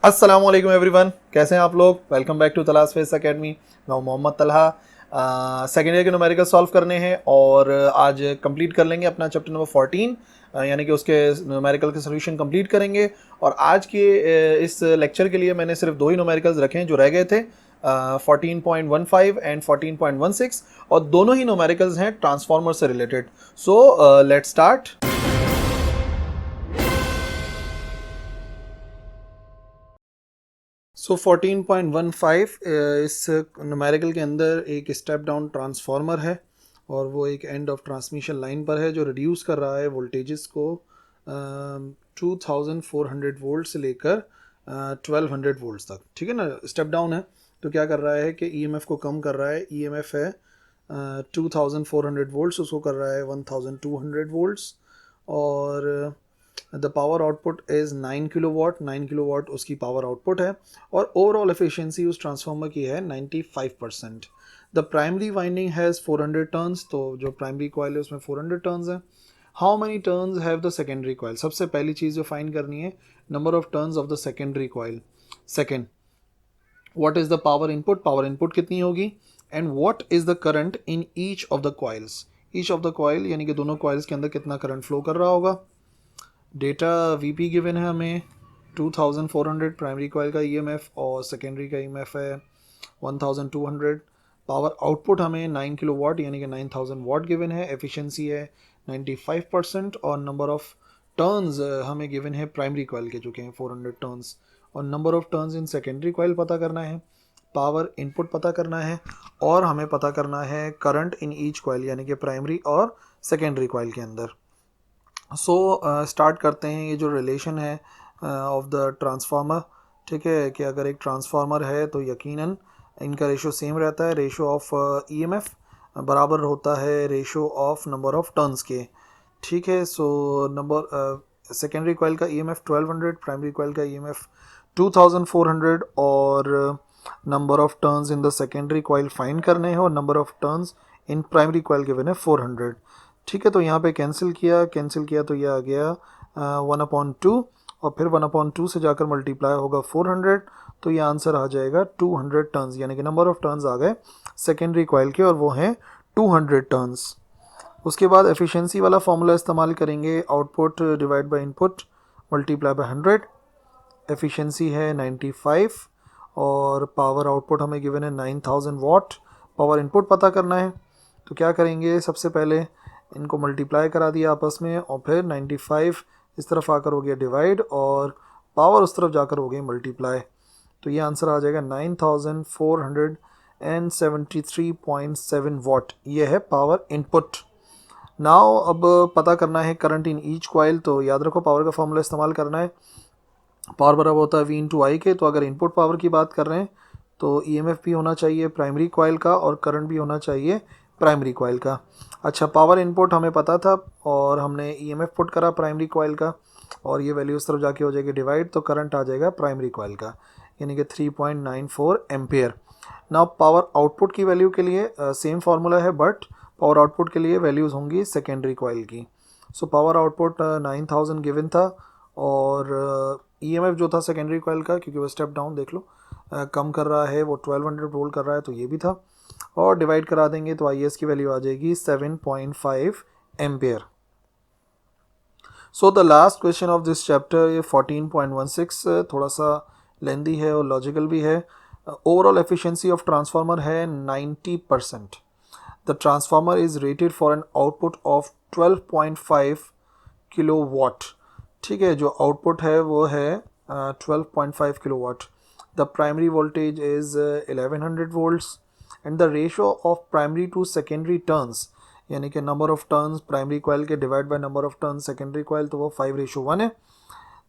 अस्सलामु अलैकुम एवरीवन, कैसे हैं आप लोग। वेलकम बैक टू तलाश फेस एकेडमी। मैं हूं मोहम्मद तलहा। सेकेंड ईयर के न्यूमेरिकल सॉल्व करने हैं और आज कंप्लीट कर लेंगे अपना चैप्टर नंबर 14, यानी कि उसके न्यूमेरिकल के सोल्यूशन कंप्लीट करेंगे। और आज के इस लेक्चर के लिए मैंने सिर्फ दो ही न्यूमेरिकल्स रखे हैं जो रह गए थे, 14.15 एंड 14.16, और दोनों ही न्यूमेरिकल्स हैं ट्रांसफार्मर से related. So let's start. So 14.15 इस न्यूमेरिकल के अंदर एक स्टेप डाउन ट्रांसफार्मर है और वो एक एंड ऑफ ट्रांसमिशन लाइन पर है जो रिड्यूस कर रहा है वोल्टेजेस को 2400 वोल्ट से लेकर 1200 वोल्ट्स तक। ठीक है ना, स्टेप डाउन है तो क्या कर रहा है कि ईएमएफ को कम कर रहा है। ईएमएफ है 2400 वोल्ट्स, उसको कर रहा है 1200 वोल्ट्स। और the power output is 9 kilowatt. 9 kilowatt उसकी पावर आउटपुट है और ओवरऑल एफिशिएंसी उस ट्रांसफार्मर की है 95%। The primary winding has 400 turns, तो जो प्राइमरी कॉइल है उसमें 400 टर्न्स है। How many turns have the secondary coil, सबसे पहली चीज़ जो फाइंड करनी है, number of turns of the secondary coil. Second, what is the power input, power input कितनी होगी। And what is the current in each of the coils, each of the coil यानी कि दोनों कॉइल्स के अंदर कितना करंट फ्लो कर रहा होगा। डेटा वीपी गिवन है हमें 2400 प्राइमरी कॉइल का ईएमएफ और सेकेंडरी का ईएमएफ है 1200। पावर आउटपुट हमें 9 किलोवाट यानी कि 9000 वाट गिवन है। एफिशिएंसी है 95% और नंबर ऑफ टर्न्स हमें गिवन है प्राइमरी कॉइल के, जो कि हैं 400 टर्न्स, और number of turns in secondary coil पता करना है, पावर इनपुट पता करना है और हमें पता करना है करंट इन ईच कॉइल यानी कि प्राइमरी और सेकेंडरी कॉइल के अंदर। सो स्टार्ट करते हैं। ये जो रिलेशन है ऑफ द ट्रांसफार्मर, ठीक है, कि अगर एक ट्रांसफार्मर है तो यकीनन इनका रेशो सेम रहता है। रेशो ऑफ ईएमएफ बराबर होता है ratio of number of turns के। ठीक है, सो नंबर सेकेंडरी कॉइल का ईएमएफ 1200, प्राइमरी कॉइल का ईएमएफ 2400 और number of turns in the secondary coil find करने हैं और number of turns in primary coil given है 400। ठीक है, तो यहाँ पे कैंसिल किया तो ये आ गया 1/2 और फिर 1/2 से जाकर मल्टीप्लाई होगा 400, तो ये आंसर आ जाएगा 200 टर्न्स, यानी कि नंबर ऑफ टर्न्स आ गए सेकेंडरी कॉइल के और वो हैं 200 टर्न्स। उसके बाद एफिशिएंसी वाला फॉर्मूला इस्तेमाल करेंगे, output divide by input multiply by 100। Efficiency है 95 और पावर आउटपुट हमें गिवन है 9000 वाट। पावर इनपुट पता करना है तो क्या करेंगे, सबसे पहले इनको मल्टीप्लाई करा दिया आपस में और फिर 95 इस तरफ आकर हो गया डिवाइड और पावर उस तरफ जाकर हो गई मल्टीप्लाई, तो ये आंसर आ जाएगा 9473.7 वाट। ये है पावर इनपुट। नाउ अब पता करना है करंट इन ईच कॉइल, तो याद रखो पावर का फॉर्मूला इस्तेमाल करना है। पावर बराबर होता है V इंटू आई के, तो अगर इनपुट पावर की बात कर रहे हैं तो ईएमएफ भी होना चाहिए प्राइमरी कॉइल का और करंट भी होना चाहिए प्राइमरी कॉइल का। अच्छा, पावर इनपुट हमें पता था और हमने ईएमएफ पुट करा प्राइमरी कॉइल का और ये वैल्यू उस तरफ जाके हो जाएगी डिवाइड, तो करंट आ जाएगा प्राइमरी कॉइल का यानी कि 3.94 एम्पियर। नाउ पावर आउटपुट की वैल्यू के लिए सेम फार्मूला है, बट पावर आउटपुट के लिए वैल्यूज़ होंगी सेकेंडरी कॉइल की। सो पावर आउटपुट 9000 गिवन था और ईएमएफ जो था सेकेंडरी कॉइल का, क्योंकि वो स्टेप डाउन देख लो कम कर रहा है, वो 1200 वोल्ट कर रहा है, तो ये भी था और डिवाइड करा देंगे तो IS की वैल्यू आ जाएगी 7.5 ampere. So the last question of this chapter, ये 14.16 थोड़ा सा लेंदी है और लॉजिकल भी है। ओवरऑल एफिशिएंसी ऑफ ट्रांसफार्मर है 90%। The transformer is rated for an output of 12.5 kilowatt. ठीक है, जो आउटपुट है वो है 12.5 kilowatt. The primary voltage is 1100 volts and the ratio of primary to secondary turns, यानी कि number of turns primary coil के divide by number of turns secondary coil, तो वो 5:1 है।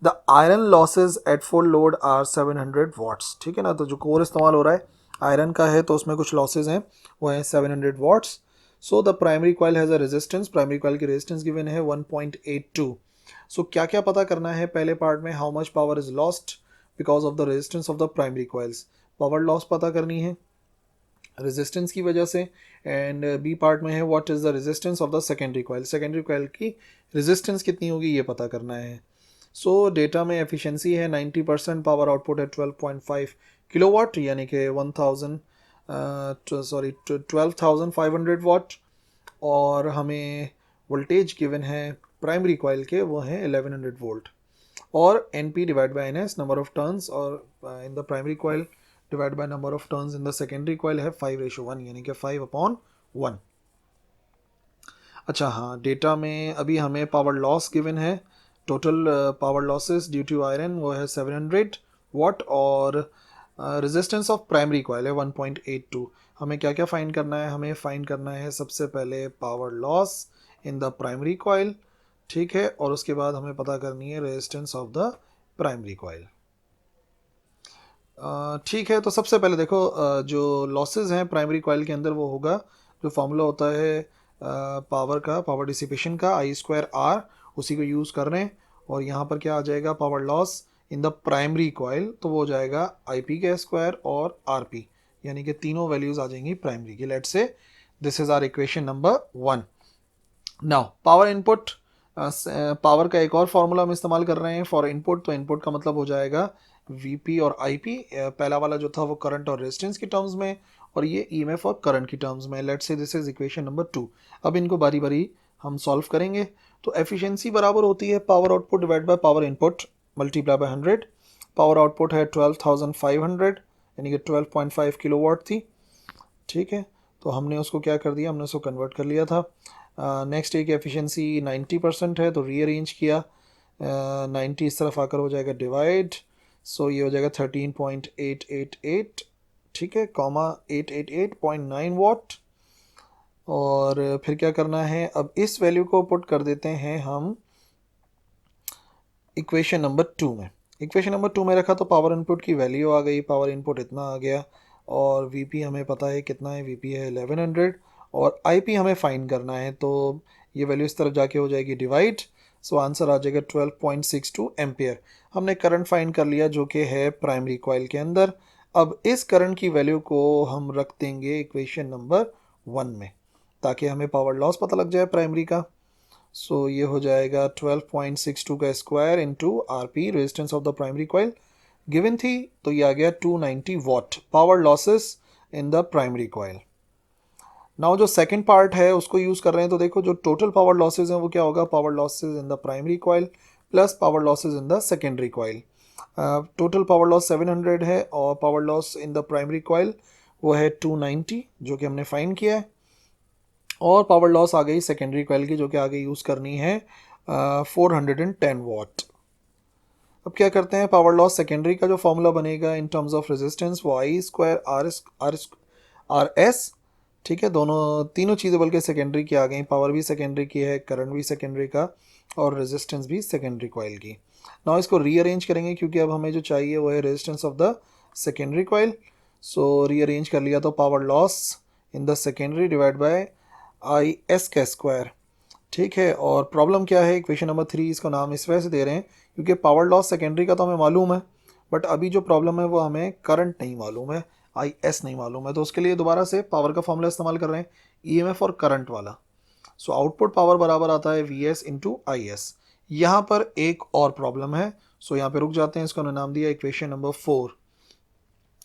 The iron losses at full load are 700 watts. ठीक है ना, तो जो कोर इस्तेमाल हो रहा है आयरन का है तो उसमें कुछ लॉसेज हैं, वो हैं 700 watts. So the primary coil has a resistance, primary coil की रेजिस्टेंस गिवन है 1.82। सो क्या क्या पता करना है पहले पार्ट में, how much power is lost because of the resistance of the primary coils, power loss पता करनी है रेजिस्टेंस की वजह से। एंड बी पार्ट में है what is the resistance of the secondary coil, secondary coil की रेजिस्टेंस कितनी होगी ये पता करना है। सो डेटा में एफिशिएंसी है 90%, पावर आउटपुट है 12.5 किलोवाट यानी कि 12,500 वाट, और हमें वोल्टेज गिवन है प्राइमरी कॉइल के वो है 1100 वोल्ट, और NP divide by NS number of turns, और in the primary coil divide by number of turns in the secondary coil है 5:1 यानी कि 5/1। अच्छा हाँ, डेटा में अभी हमें पावर लॉस गिवन है, total power losses due to iron वो है 700 वाट, और रेजिस्टेंस ऑफ प्राइमरी कॉइल है 1.82। हमें क्या क्या फाइंड करना है? हमें फाइंड करना है सबसे पहले power loss in the primary coil, ठीक है, और उसके बाद हमें पता करनी है resistance of the primary coil. ठीक है, तो सबसे पहले देखो जो लॉसेस हैं प्राइमरी कॉइल के अंदर वो होगा, जो फॉर्मूला होता है पावर का, पावर डिसिपेशन का, I²R, उसी को यूज़ कर रहे हैं। और यहाँ पर क्या आ जाएगा? Power loss in the primary coil, तो वो हो जाएगा IP² और RP, यानी कि तीनों वैल्यूज़ आ जाएंगी प्राइमरी की। Let's say this is our equation number 1। Now power input, power का एक और फॉर्मूला हम इस्तेमाल कर रहे हैं फॉर इनपुट, तो इनपुट का मतलब हो जाएगा VP और IP। पहला वाला जो था वो करंट और रेजिस्टेंस की टर्म्स में, और ये EMF और करंट की टर्म्स में। Let's say this is equation number 2। अब इनको बारी बारी हम सॉल्व करेंगे। तो एफिशिएंसी बराबर होती है power output divide by power input multiply by 100। Power output है 12,500 यानी कि 12.5 किलोवाट थी, ठीक है, तो हमने उसको क्या कर दिया? हमने उसको कन्वर्ट कर लिया था। नेक्स्ट एक एफिशिएंसी 90% है, तो रीअरेंज किया, 90 इस तरफ आकर हो जाएगा डिवाइड, सो ये हो जाएगा 13.888, ठीक है, कॉमा 888.9 वाट। और फिर क्या करना है? अब इस वैल्यू को पुट कर देते हैं हम इक्वेशन नंबर 2 में। इक्वेशन नंबर 2 में रखा तो पावर इनपुट की वैल्यू आ गई, पावर इनपुट इतना आ गया, और VP हमें पता है कितना है, VP है 1100, और IP हमें फाइंड करना है, तो ये वैल्यू इस तरफ जाके हो जाएगी डिवाइड, सो आंसर आ जाएगा 12.62 एम्पियर। हमने करंट फाइंड कर लिया जो कि है प्राइमरी कॉइल के अंदर। अब इस करंट की वैल्यू को हम रख देंगे इक्वेशन नंबर 1 में, ताकि हमें पावर लॉस पता लग जाए प्राइमरी का। सो ये हो जाएगा 12.62 का square into RP, resistance of the primary coil given थी, तो ये आ गया 290 watt power losses in the primary coil. Now जो सेकंड पार्ट है उसको यूज़ कर रहे हैं, तो देखो जो टोटल पावर लॉसेज हैं वो क्या होगा? Power losses in the primary coil plus power losses in the secondary coil. Total power loss 700 है, और power loss in the primary coil वो है 290 जो कि हमने फाइंड किया है, और पावर लॉस आ गई सेकेंडरी कॉइल की जो कि आगे यूज़ करनी है 410 वाट। अब क्या करते हैं? पावर लॉस सेकेंडरी का जो फॉर्मूला बनेगा इन टर्म्स ऑफ रेजिस्टेंस वो I²R/S, ठीक है, दोनों तीनों चीज़ें बल्कि सेकेंडरी की आ गई, पावर भी सेकेंडरी की है, करंट भी सेकेंडरी का, और रेजिस्टेंस भी सेकेंडरी कॉइल की। नाउ इसको रीअरेंज करेंगे क्योंकि अब हमें जो चाहिए वो है resistance of the secondary coil. So rearrange कर लिया तो power loss in the secondary divide by IS का स्क्वायर, ठीक है। और प्रॉब्लम क्या है? इक्वेशन नंबर 3 इसको नाम इस वजह से दे रहे हैं क्योंकि पावर लॉस सेकेंडरी का तो हमें मालूम है, बट अभी जो प्रॉब्लम है वो हमें करंट नहीं मालूम है, IS नहीं मालूम है, तो उसके लिए दोबारा से पावर का फॉर्मूला इस्तेमाल कर रहे हैं, EMF और करंट वाला। सो आउटपुट पावर बराबर आता है VS इंटू IS। यहाँ पर एक और प्रॉब्लम है, सो यहाँ पे रुक जाते हैं, इसको हमने नाम दिया इक्वेशन नंबर 4।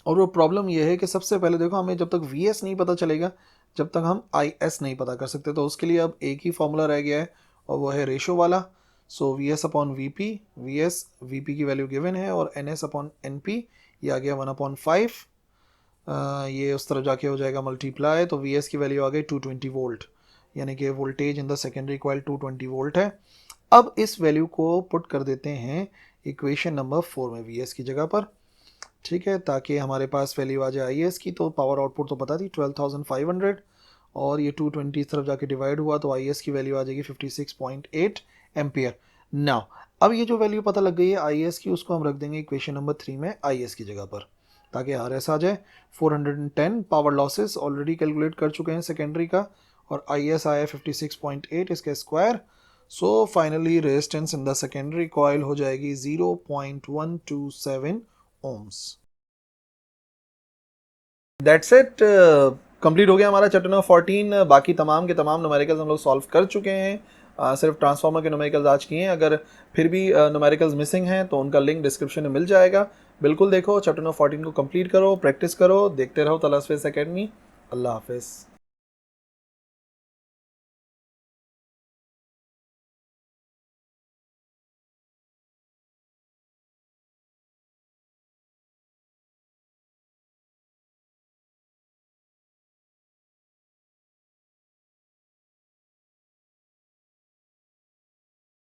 और वो प्रॉब्लम ये है कि सबसे पहले देखो हमें जब तक VS नहीं पता चलेगा, जब तक हम IS नहीं पता कर सकते, तो उसके लिए अब एक ही फॉर्मूला रह गया है और वो है रेशो वाला। सो VS अपॉन VP, VP की वैल्यू गिवन है, और NS अपॉन NP ये आ गया 1/5। ये उस तरफ जाके हो जाएगा मल्टीप्लाई, तो VS की वैल्यू आ गई 220 वोल्ट, यानी कि voltage in the secondary coil 220 volt है। अब इस वैल्यू को पुट कर देते हैं इक्वेशन नंबर 4 में VS की जगह पर, ठीक है, ताकि हमारे पास वैल्यू आ जाए IS की। तो पावर आउटपुट तो पता थी 12,500, और ये 220 इस तरफ जाके डिवाइड हुआ तो IS की वैल्यू आ जाएगी 56.8 एम्पियर। नाउ अब ये जो वैल्यू पता लग गई है IS की, उसको हम रख देंगे इक्वेशन नंबर 3 में IS की जगह पर, ताकि RS आ जाए 410। पावर लॉसेस ऑलरेडी कैलकुलेट कर चुके हैं सेकेंडरी का, और IS आया 56.8 इसका square. So finally resistance in the secondary coil हो जाएगी 0.127 ohms। दैट्स इट, कंप्लीट हो गया हमारा चैप्टर नंबर 14। बाकी तमाम के तमाम न्यूमेरिकल्स हम लोग सॉल्व कर चुके हैं। सिर्फ ट्रांसफार्मर के न्यूमेरिकल्स आज किए हैं। अगर फिर भी न्यूमेरिकल्स मिसिंग हैं तो उनका लिंक डिस्क्रिप्शन में मिल जाएगा। बिल्कुल देखो, चैप्टर नंबर 14 को कंप्लीट करो, प्रैक्टिस करो, देखते रहो तलाश फेस एकेडमी। अल्लाह हाफिज़।